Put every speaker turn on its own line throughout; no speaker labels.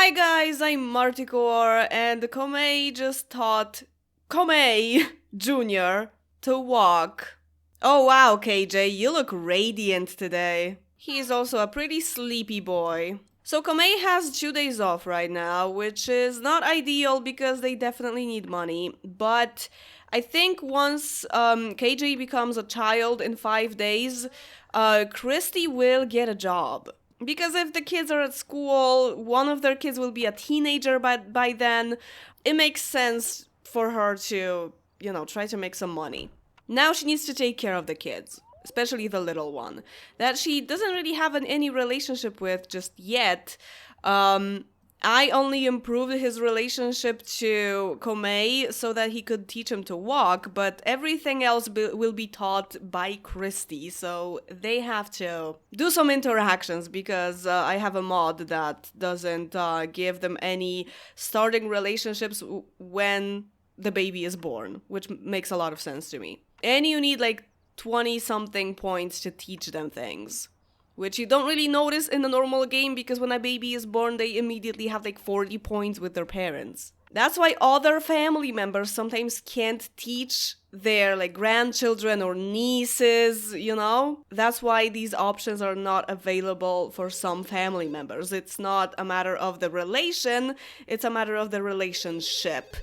Hi guys, I'm Marticore, and Komei just taught Komei Jr. to walk. Oh wow, KJ, you look radiant today. He's also a pretty sleepy boy. So Komei has 2 days off right now, which is not ideal because they definitely need money, but I think once KJ becomes a child in 5 days, Christy will get a job. Because if the kids are at school, one of their kids will be a teenager by then, it makes sense for her to, try to make some money. Now she needs to take care of the kids, especially the little one, that she doesn't really have any relationship with just yet. I only improved his relationship to Komei so that he could teach him to walk, but everything else will be taught by Christy, so they have to do some interactions because I have a mod that doesn't give them any starting relationships when the baby is born, which makes a lot of sense to me. And you need like 20-something points to teach them things, which you don't really notice in the normal game because when a baby is born, they immediately have like 40 points with their parents. That's why other family members sometimes can't teach their like grandchildren or nieces, That's why these options are not available for some family members. It's not a matter of the relation, it's a matter of the relationship.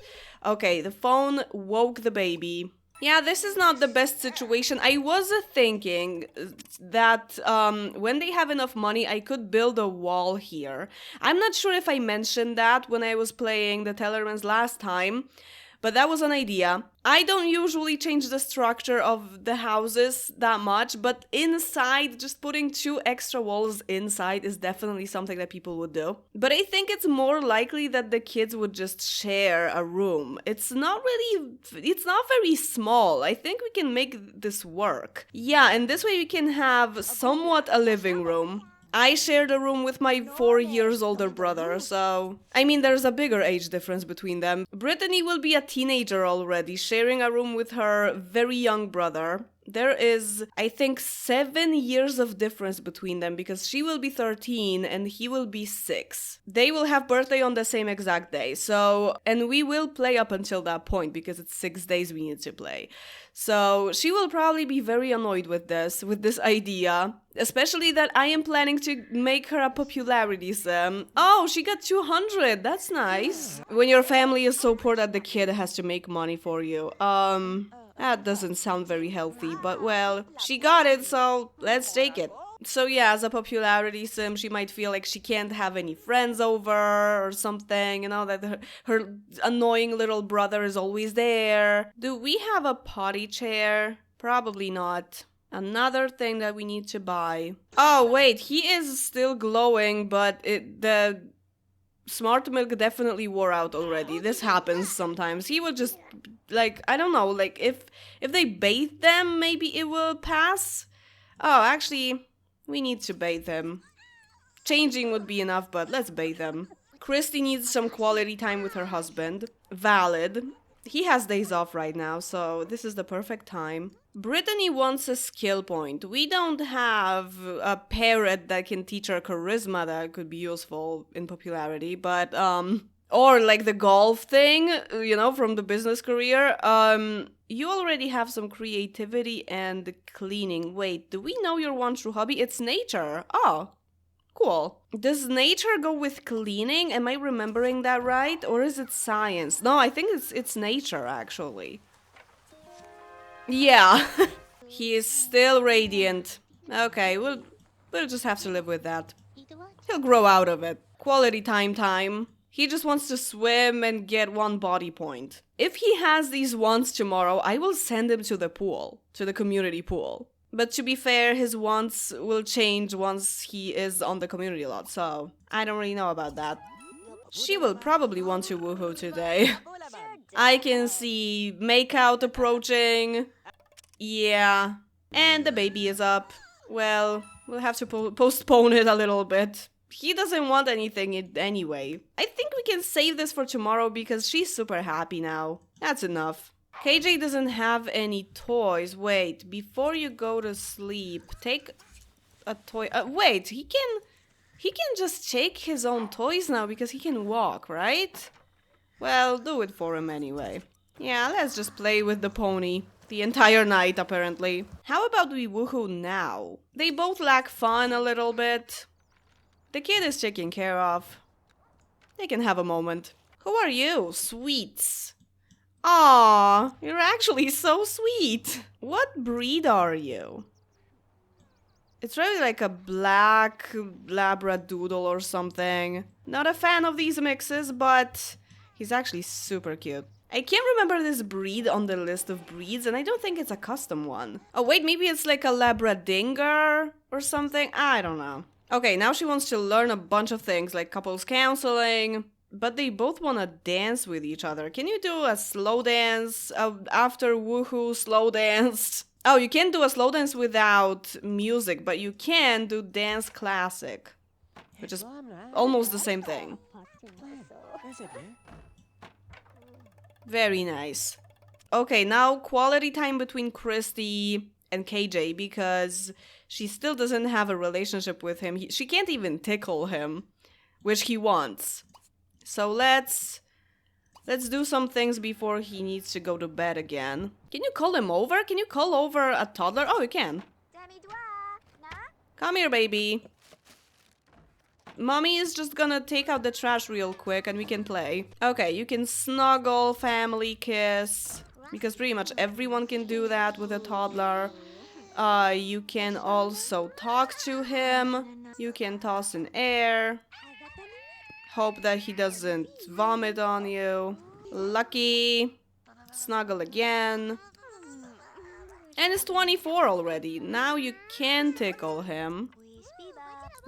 Okay, the phone woke the baby. Yeah, this is not the best situation. I was thinking that when they have enough money, I could build a wall here. I'm not sure if I mentioned that when I was playing the Tellermans last time, but that was an idea. I don't usually change the structure of the houses that much, but inside, just putting 2 extra walls inside is definitely something that people would do. But I think it's more likely that the kids would just share a room. It's not very small. I think we can make this work. Yeah, and this way we can have somewhat a living room. I shared a room with my 4 years older brother, so... I mean, there's a bigger age difference between them. Brittany will be a teenager already, sharing a room with her very young brother. There is, I think, 7 years of difference between them because she will be 13 and he will be 6. They will have birthday on the same exact day, so... And we will play up until that point because it's 6 days we need to play. So she will probably be very annoyed with this idea. Especially that I am planning to make her a popularity sim. Oh, she got 200. That's nice. When your family is so poor that the kid has to make money for you. That doesn't sound very healthy, but well, she got it, so let's take it. So yeah, as a popularity sim, she might feel like she can't have any friends over or something, that her annoying little brother is always there. Do we have a potty chair? Probably not. Another thing that we need to buy. Oh, wait, he is still glowing, but the smart milk definitely wore out already. This happens sometimes. He will just, I don't know, if they bathe them, maybe it will pass? Oh, actually, we need to bathe him. Changing would be enough, but let's bathe him. Christy needs some quality time with her husband. Valid. He has days off right now, so this is the perfect time. Brittany wants a skill point. We don't have a parrot that can teach her charisma that could be useful in popularity, but, or like the golf thing, from the business career. You already have some creativity and cleaning. Wait, do we know your one true hobby? It's nature. Oh, cool. Does nature go with cleaning? Am I remembering that right? Or is it science? No, I think it's nature, actually. Yeah, he is still radiant. Okay, we'll just have to live with that. He'll grow out of it. Quality time. He just wants to swim and get 1 body point. If he has these wants tomorrow, I will send him to the pool, to the community pool. But to be fair, his wants will change once he is on the community lot, so I don't really know about that. She will probably want to woohoo today. I can see makeout approaching. Yeah. And the baby is up. Well, we'll have to postpone it a little bit. He doesn't want anything anyway. I think we can save this for tomorrow because she's super happy now. That's enough. KJ doesn't have any toys. Wait, before you go to sleep, take a toy. Wait, he He can just shake his own toys now because he can walk, right? Well, do it for him anyway. Yeah, let's just play with the pony the entire night, apparently. How about we woohoo now? They both lack fun a little bit. The kid is taken care of. They can have a moment. Who are you? Sweets. Aw, you're actually so sweet. What breed are you? It's really like a black labradoodle or something. Not a fan of these mixes, but he's actually super cute. I can't remember this breed on the list of breeds, and I don't think it's a custom one. Oh wait, maybe it's like a labradinger or something? I don't know. Okay, now she wants to learn a bunch of things, like couples counseling, but they both want to dance with each other. Can you do a slow dance after woohoo slow dance? Oh, you can't do a slow dance without music, but you can do dance classic, which is almost the same thing. Very nice. Okay, now quality time between Christy and KJ, because she still doesn't have a relationship with him. She can't even tickle him, which he wants. So let's do some things before he needs to go to bed again. Can you call him over? Can you call over a toddler? Oh, you can. Come here, baby. Mommy is just gonna take out the trash real quick and we can play. Okay, you can snuggle, family kiss, because pretty much everyone can do that with a toddler. You can also talk to him. You can toss in air. Hope that he doesn't vomit on you. Lucky. Snuggle again. And it's 24 already. Now you can tickle him.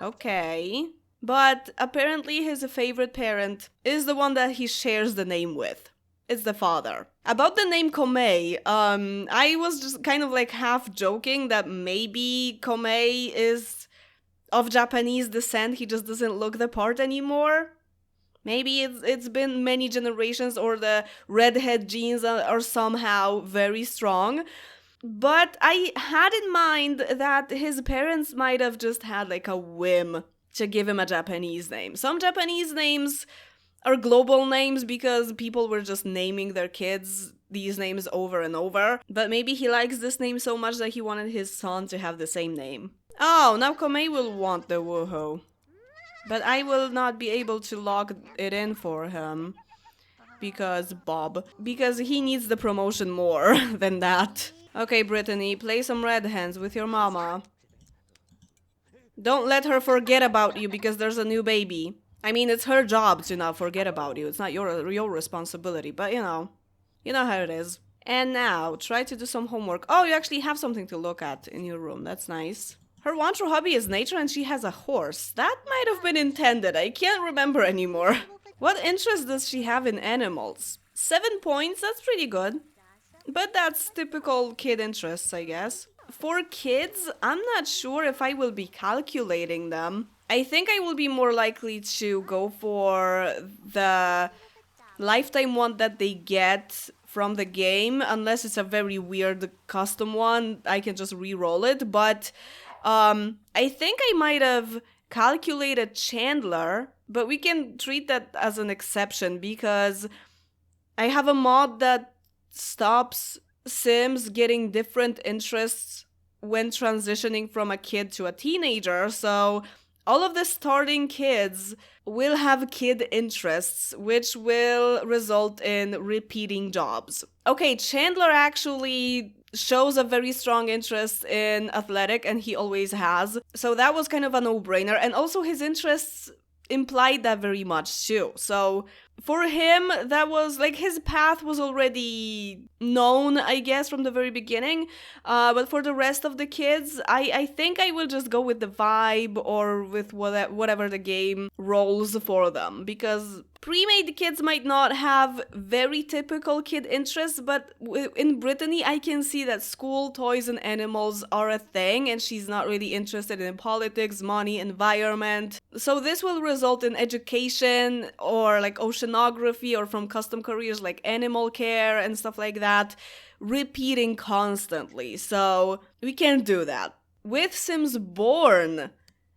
Okay. But apparently his favorite parent is the one that he shares the name with. It's the father. About the name Komei, I was just kind of like half joking that maybe Komei is of Japanese descent. He just doesn't look the part anymore. Maybe it's been many generations, or the redhead genes are somehow very strong. But I had in mind that his parents might have just had like a whim to give him a Japanese name. Some Japanese names are global names because people were just naming their kids these names over and over. But maybe he likes this name so much that he wanted his son to have the same name. Oh, now Komei will want the woohoo. But I will not be able to log it in for him. Because he needs the promotion more than that. Okay, Brittany, play some red hands with your mama. Don't let her forget about you because there's a new baby. I mean, it's her job to not forget about you. It's not your responsibility, but you know how it is. And now, try to do some homework. Oh, you actually have something to look at in your room. That's nice. Her one true hobby is nature and she has a horse. That might have been intended. I can't remember anymore. What interest does she have in animals? 7 points? That's pretty good. But that's typical kid interests, I guess. For kids, I'm not sure if I will be calculating them. I think I will be more likely to go for the lifetime one that they get from the game, unless it's a very weird custom one. I can just re-roll it, but I think I might have calculated Chandler, but we can treat that as an exception because I have a mod that stops Sims getting different interests when transitioning from a kid to a teenager, so all of the starting kids will have kid interests, which will result in repeating jobs. Okay, Chandler actually shows a very strong interest in athletic, and he always has. So that was kind of a no-brainer, and also his interests implied that very much too. So for him, that was like his path was already known, I guess, from the very beginning. But for the rest of the kids, I think I will just go with the vibe or with whatever the game rolls for them. Because pre-made kids might not have very typical kid interests, but in Brittany, I can see that school, toys, and animals are a thing, and she's not really interested in politics, money, environment. So this will result in education or like oceanography or from custom careers like animal care and stuff like that, repeating constantly. So we can do that. With Sims Born,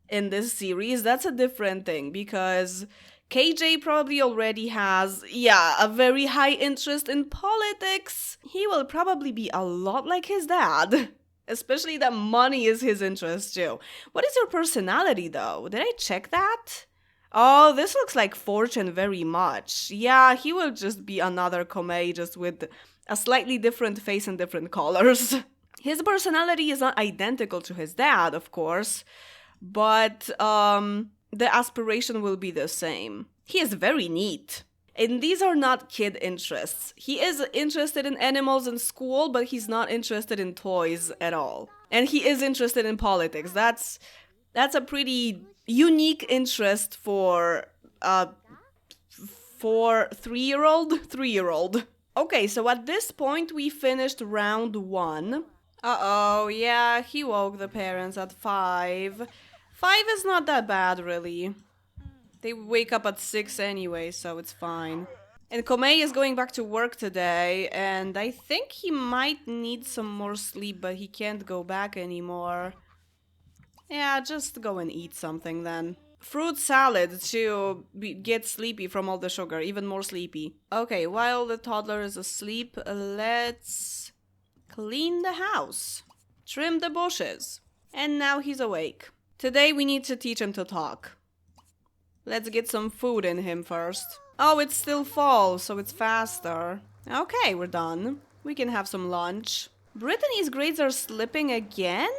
in this series, that's a different thing because KJ probably already has, a very high interest in politics. He will probably be a lot like his dad. Especially that money is his interest too. What is your personality though? Did I check that? Oh, this looks like Fortune very much. Yeah, he will just be another Komei just with a slightly different face and different colors. His personality is not identical to his dad, of course, but the aspiration will be the same. He is very neat. And these are not kid interests. He is interested in animals in school, but he's not interested in toys at all. And he is interested in politics. That's a pretty unique interest for 3-year-old. Okay, so at this point we finished round 1. Uh-oh, yeah, he woke the parents at 5. 5 is not that bad, really. They wake up at 6 anyway, so it's fine. And Komei is going back to work today, and I think he might need some more sleep, but he can't go back anymore. Yeah, just go and eat something then. Fruit salad to get sleepy from all the sugar, even more sleepy. Okay, while the toddler is asleep, let's clean the house, trim the bushes. And now he's awake. Today we need to teach him to talk. Let's get some food in him first. Oh, it's still fall, so it's faster. Okay, we're done. We can have some lunch. Brittany's grades are slipping again?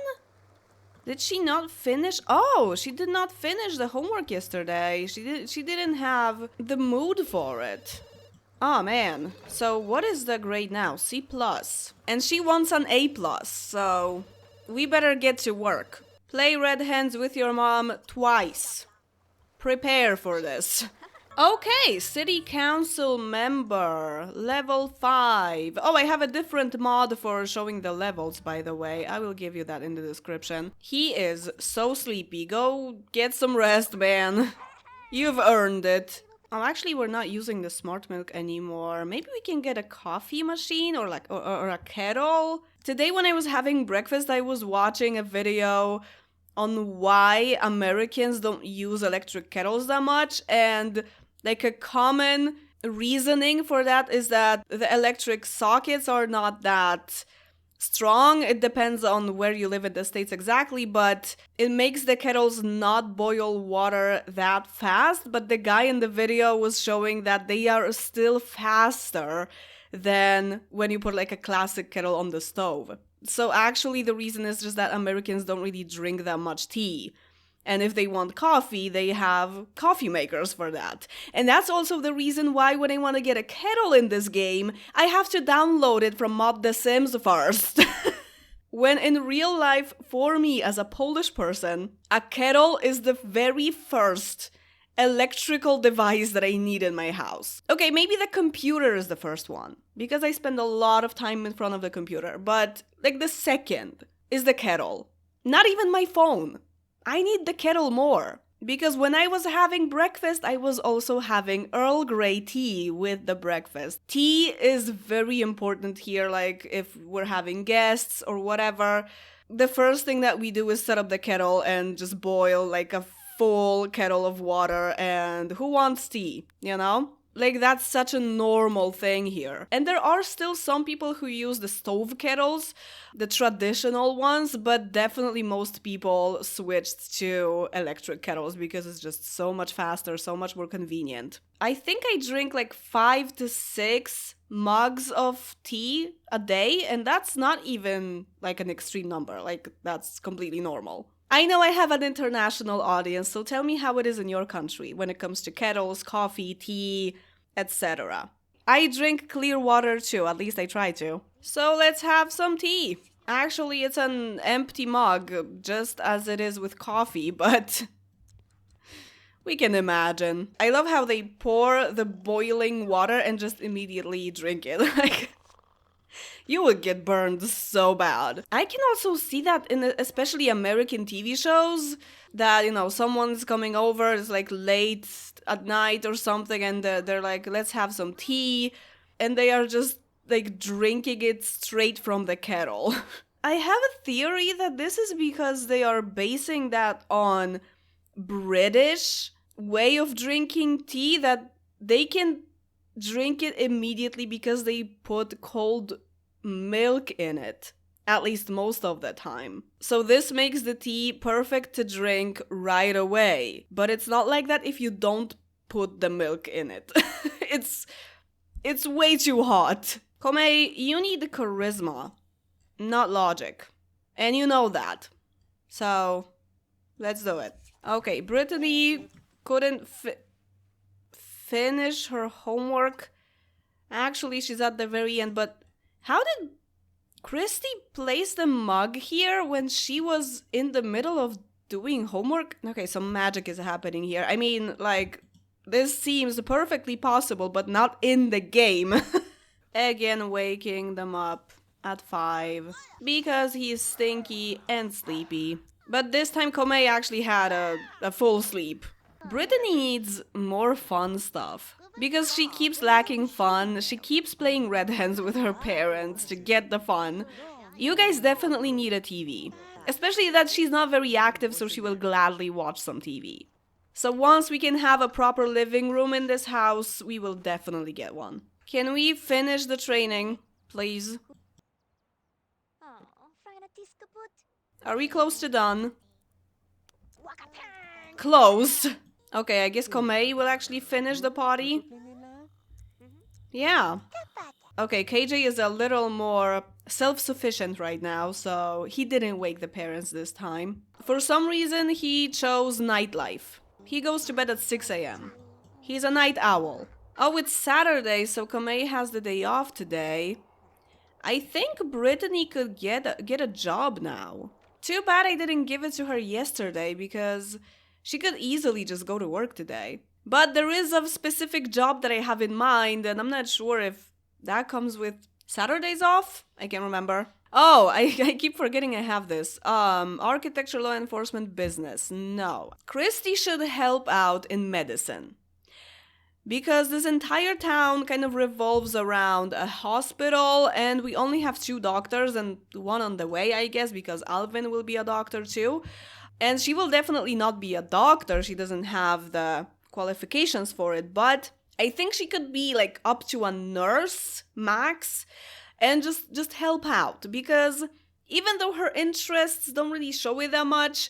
Did she not finish? Oh, she did not finish the homework yesterday. She didn't have the mood for it. Oh man. So what is the grade now? C+. And she wants an A+, so we better get to work. Play red hands with your mom twice. Prepare for this. Okay, city council member, level 5. Oh, I have a different mod for showing the levels, by the way. I will give you that in the description. He is so sleepy. Go get some rest, man. You've earned it. Oh, actually, we're not using the smart milk anymore. Maybe we can get a coffee machine or a kettle. Today when I was having breakfast, I was watching a video on why Americans don't use electric kettles that much, and like a common reasoning for that is that the electric sockets are not that strong. It depends on where you live in the States exactly, but it makes the kettles not boil water that fast. But the guy in the video was showing that they are still faster than when you put like a classic kettle on the stove. So actually the reason is just that Americans don't really drink that much tea. And if they want coffee, they have coffee makers for that. And that's also the reason why when I want to get a kettle in this game, I have to download it from Mod The Sims first. When in real life, for me as a Polish person, a kettle is the very first electrical device that I need in my house. Okay, maybe the computer is the first one, because I spend a lot of time in front of the computer, but like the second is the kettle. Not even my phone. I need the kettle more, because when I was having breakfast, I was also having Earl Grey tea with the breakfast. Tea is very important here, like if we're having guests or whatever. The first thing that we do is set up the kettle and just boil like a full kettle of water, and who wants tea, you know? Like, that's such a normal thing here. And there are still some people who use the stove kettles, the traditional ones, but definitely most people switched to electric kettles because it's just so much faster, so much more convenient. I think I drink like 5 to 6 mugs of tea a day, and that's not even like an extreme number. Like, that's completely normal. I know I have an international audience, so tell me how it is in your country when it comes to kettles, coffee, tea, etc. I drink clear water too, at least I try to. So let's have some tea. Actually, it's an empty mug, just as it is with coffee, but we can imagine. I love how they pour the boiling water and just immediately drink it. Like, you would get burned so bad. I can also see that in especially American TV shows that, you know, someone's coming over, it's like late at night or something, and they're like, let's have some tea, and they are just like drinking it straight from the kettle. I have a theory that this is because they are basing that on British way of drinking tea that they can drink it immediately because they put cold milk in it. At least most of the time. So this makes the tea perfect to drink right away. But it's not like that if you don't put the milk in it. It's way too hot. Komei, you need charisma, not logic. And you know that. So, let's do it. Okay, Brittany couldn't finish her homework. Actually, she's at the very end, but how did Christy placed the mug here when she was in the middle of doing homework? Okay, some magic is happening here. I mean, like, this seems perfectly possible, but not in the game. Again, waking them up at 5 because he's stinky and sleepy. But this time Komei actually had a full sleep. Brittany needs more fun stuff. Because she keeps lacking fun, she keeps playing Red Hands with her parents to get the fun. You guys definitely need a TV. Especially that she's not very active, so she will gladly watch some TV. So once we can have a proper living room in this house, we will definitely get one. Can we finish the training, please? Are we close to done? Close! Okay, I guess Komei will actually finish the potty. Yeah. Okay, KJ is a little more self-sufficient right now, so he didn't wake the parents this time. For some reason, he chose nightlife. He goes to bed at 6 a.m. He's a night owl. Oh, it's Saturday, so Komei has the day off today. I think Brittany could get a job now. Too bad I didn't give it to her yesterday, because she could easily just go to work today. But there is a specific job that I have in mind, and I'm not sure if that comes with Saturdays off? I can't remember. Oh, I keep forgetting I have this. Architecture, law enforcement, business. No. Christy should help out in medicine. Because this entire town kind of revolves around a hospital, and we only have 2 doctors and one on the way, I guess, because Alvin will be a doctor too. And she will definitely not be a doctor. She doesn't have the qualifications for it, but I think she could be like up to a nurse max and just help out, because even though her interests don't really show it that much,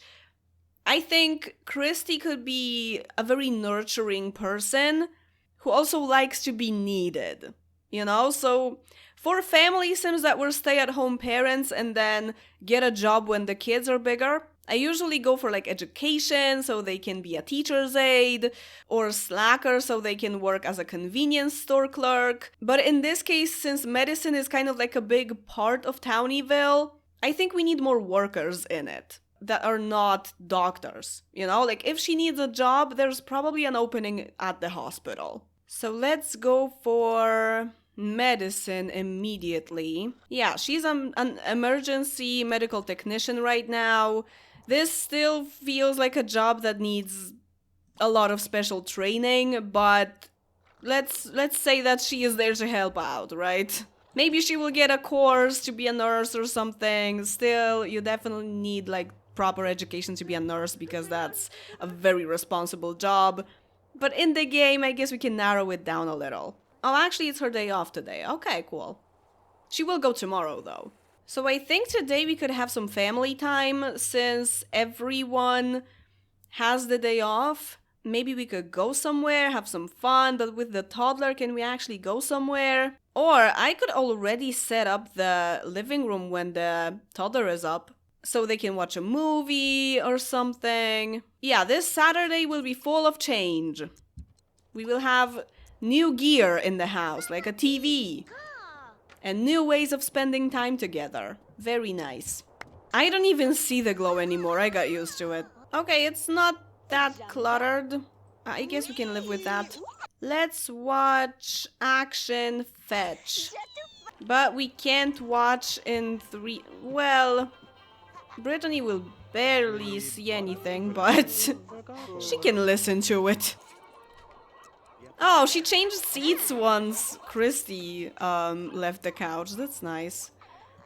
I think Christy could be a very nurturing person who also likes to be needed, you know? So for family sims that were stay-at-home parents and then get a job when the kids are bigger, I usually go for like education so they can be a teacher's aide, or slacker so they can work as a convenience store clerk. But in this case, since medicine is kind of like a big part of Townieville, I think we need more workers in it that are not doctors. You know, like if she needs a job, there's probably an opening at the hospital. So let's go for medicine immediately. Yeah, she's an emergency medical technician right now. This still feels like a job that needs a lot of special training, but let's say that she is there to help out, right? Maybe she will get a course to be a nurse or something. Still, you definitely need like proper education to be a nurse, because that's a very responsible job. But in the game, I guess we can narrow it down a little. Oh, actually, it's her day off today. Okay, cool. She will go tomorrow, though. So I think today we could have some family time, since everyone has the day off. Maybe we could go somewhere, have some fun, but with the toddler, can we actually go somewhere? Or I could already set up the living room when the toddler is up, so they can watch a movie or something. Yeah, this Saturday will be full of change. We will have new gear in the house, like a TV. And new ways of spending time together. Very nice. I don't even see the glow anymore, I got used to it. Okay, it's not that cluttered. I guess we can live with that. Let's watch Action Fetch. But we can't watch in 3... Well, Brittany will barely see anything, but she can listen to it. Oh, she changed seats once Christy left the couch. That's nice.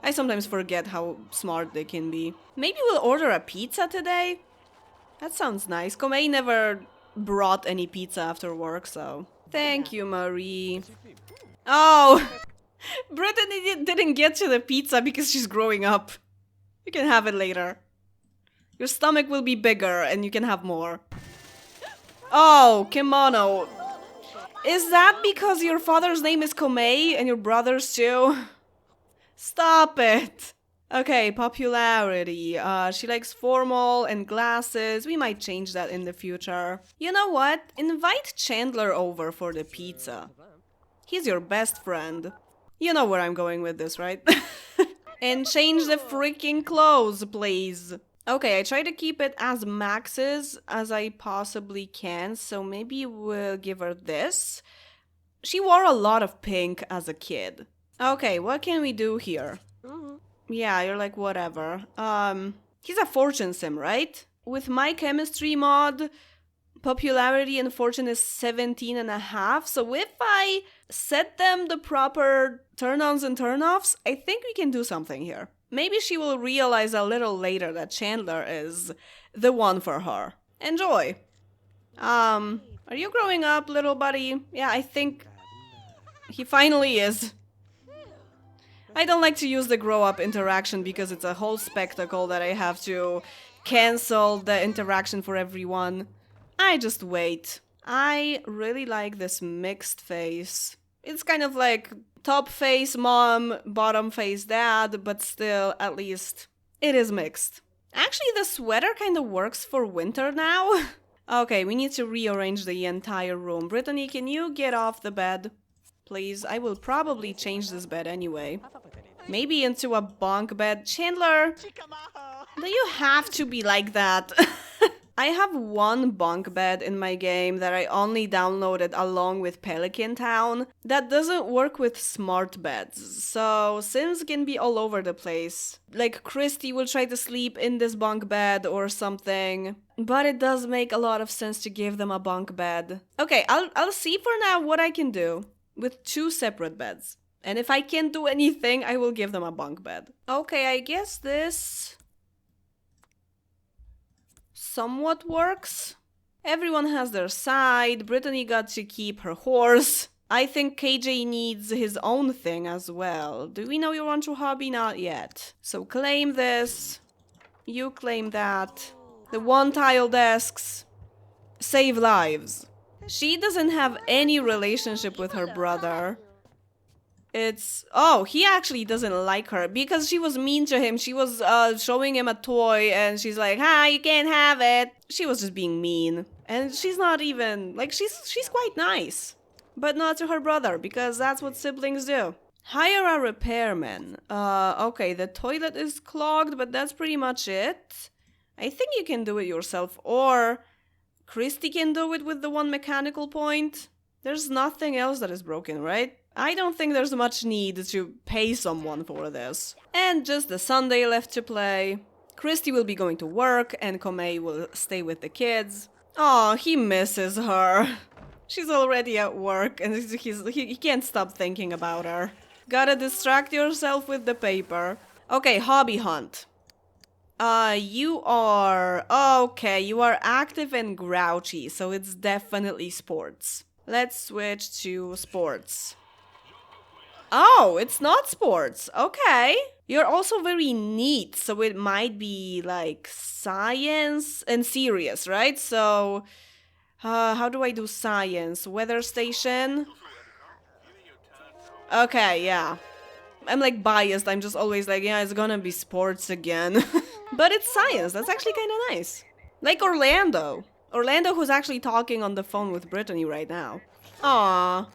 I sometimes forget how smart they can be. Maybe we'll order a pizza today? That sounds nice. Komei never brought any pizza after work, so... Thank you, Marie. Oh! Brittany didn't get to the pizza because she's growing up. You can have it later. Your stomach will be bigger and you can have more. Oh, kimono. Is that because your father's name is Komei and your brother's too? Stop it. Okay, popularity. She likes formal and glasses. We might change that in the future. You know what? Invite Chandler over for the pizza. He's your best friend. You know where I'm going with this, right? And change the freaking clothes, please. Okay, I try to keep it as maxes as I possibly can, so maybe we'll give her this. She wore a lot of pink as a kid. Okay, what can we do here? Yeah, you're like, whatever. He's a fortune sim, right? With my chemistry mod, popularity and fortune is 17.5. So if I set them the proper turn-ons and turn-offs, I think we can do something here. Maybe she will realize a little later that Chandler is the one for her. Enjoy. Are you growing up, little buddy? Yeah, I think he finally is. I don't like to use the grow up interaction because it's a whole spectacle that I have to cancel the interaction for everyone. I just wait. I really like this mixed face. It's kind of like top face mom, bottom face dad, but still, at least, it is mixed. Actually, the sweater kind of works for winter now. Okay, we need to rearrange the entire room. Brittany, can you get off the bed? Please, I will probably change this bed anyway. Maybe into a bunk bed. Chandler, do you have to be like that? I have one bunk bed in my game that I only downloaded along with Pelican Town that doesn't work with smart beds, so Sims can be all over the place. Like Christy will try to sleep in this bunk bed or something, but it does make a lot of sense to give them a bunk bed. Okay, I'll see for now what I can do with 2 separate beds. And if I can't do anything, I will give them a bunk bed. Okay, I guess this somewhat works. Everyone has their side. Brittany got to keep her horse. I think KJ needs his own thing as well. Do we know your true hobby? Not yet. So claim this. You claim that. The 1-tile desks. Save lives. She doesn't have any relationship with her brother. Oh, he actually doesn't like her because she was mean to him. She was showing him a toy and she's like, "Ha, you can't have it." She was just being mean. And she's not even, like, she's quite nice. But not to her brother because that's what siblings do. Hire a repairman. Okay, the toilet is clogged, but that's pretty much it. I think you can do it yourself, or Christy can do it with the 1 mechanical point. There's nothing else that is broken, right? I don't think there's much need to pay someone for this. And just the Sunday left to play. Christy will be going to work and Komei will stay with the kids. Aw, he misses her. She's already at work and he can't stop thinking about her. Gotta distract yourself with the paper. Okay, hobby hunt. You are... Okay, you are active and grouchy, so it's definitely sports. Let's switch to sports. Oh, it's not sports. Okay. You're also very neat, so it might be like science and serious, right? So, how do I do science? Weather station? Okay, yeah. I'm like biased. I'm just always like, yeah, it's gonna be sports again. But it's science. That's actually kind of nice. Like Orlando. Orlando who's actually talking on the phone with Brittany right now. Aww.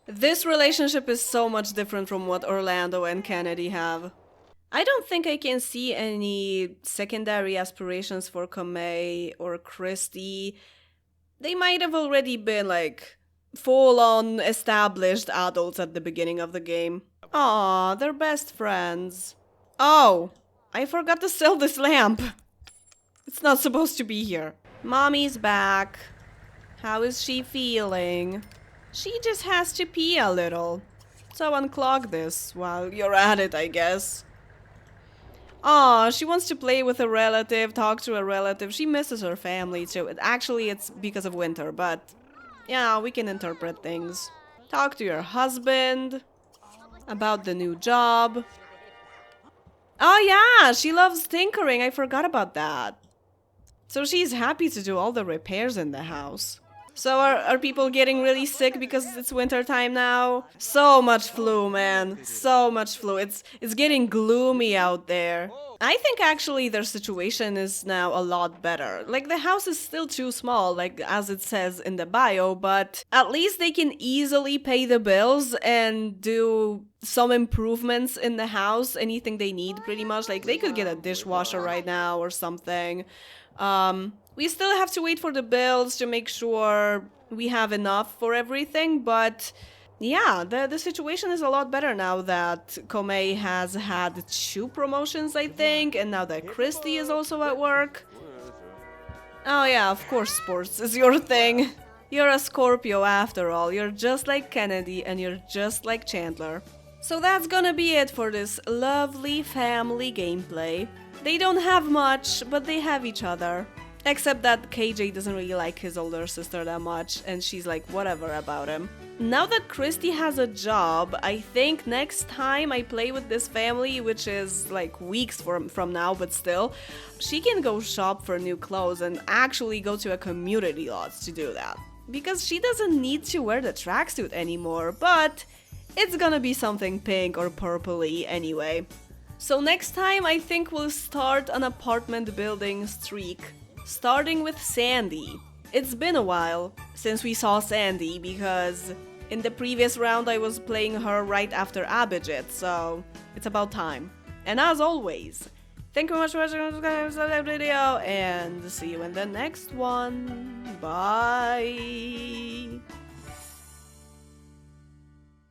This relationship is so much different from what Orlando and Kennedy have. I don't think I can see any secondary aspirations for Komei or Christy. They might have already been like full-on established adults at the beginning of the game. Aw, they're best friends. Oh, I forgot to sell this lamp. It's not supposed to be here. Mommy's back. How is she feeling? She just has to pee a little. So unclog this while you're at it, I guess. Aw, she wants to play with a relative, talk to a relative. She misses her family too. Actually, it's because of winter, but yeah, we can interpret things. Talk to your husband about the new job. Oh yeah, she loves tinkering. I forgot about that. So she's happy to do all the repairs in the house. So are people getting really sick because it's winter time now? So much flu, man. So much flu. It's getting gloomy out there. I think actually their situation is now a lot better. Like the house is still too small, like as it says in the bio, but at least they can easily pay the bills and do some improvements in the house, anything they need pretty much. Like they could get a dishwasher right now or something. We still have to wait for the bills to make sure we have enough for everything, but yeah, the situation is a lot better now that Komei has had 2 promotions, I think, and now that Christy is also at work. Oh yeah, of course sports is your thing. You're a Scorpio after all, you're just like Kennedy and you're just like Chandler. So that's gonna be it for this lovely family gameplay. They don't have much, but they have each other. Except that KJ doesn't really like his older sister that much, and she's like whatever about him. Now that Christy has a job, I think next time I play with this family, which is like weeks from now, but still, she can go shop for new clothes and actually go to a community lot to do that. Because she doesn't need to wear the tracksuit anymore, but it's gonna be something pink or purpley anyway. So next time I think we'll start an apartment building streak, starting with Sandy. It's been a while since we saw Sandy because in the previous round I was playing her right after Abhijit, so it's about time. And as always, thank you very much for watching this video and see you in the next one. Bye!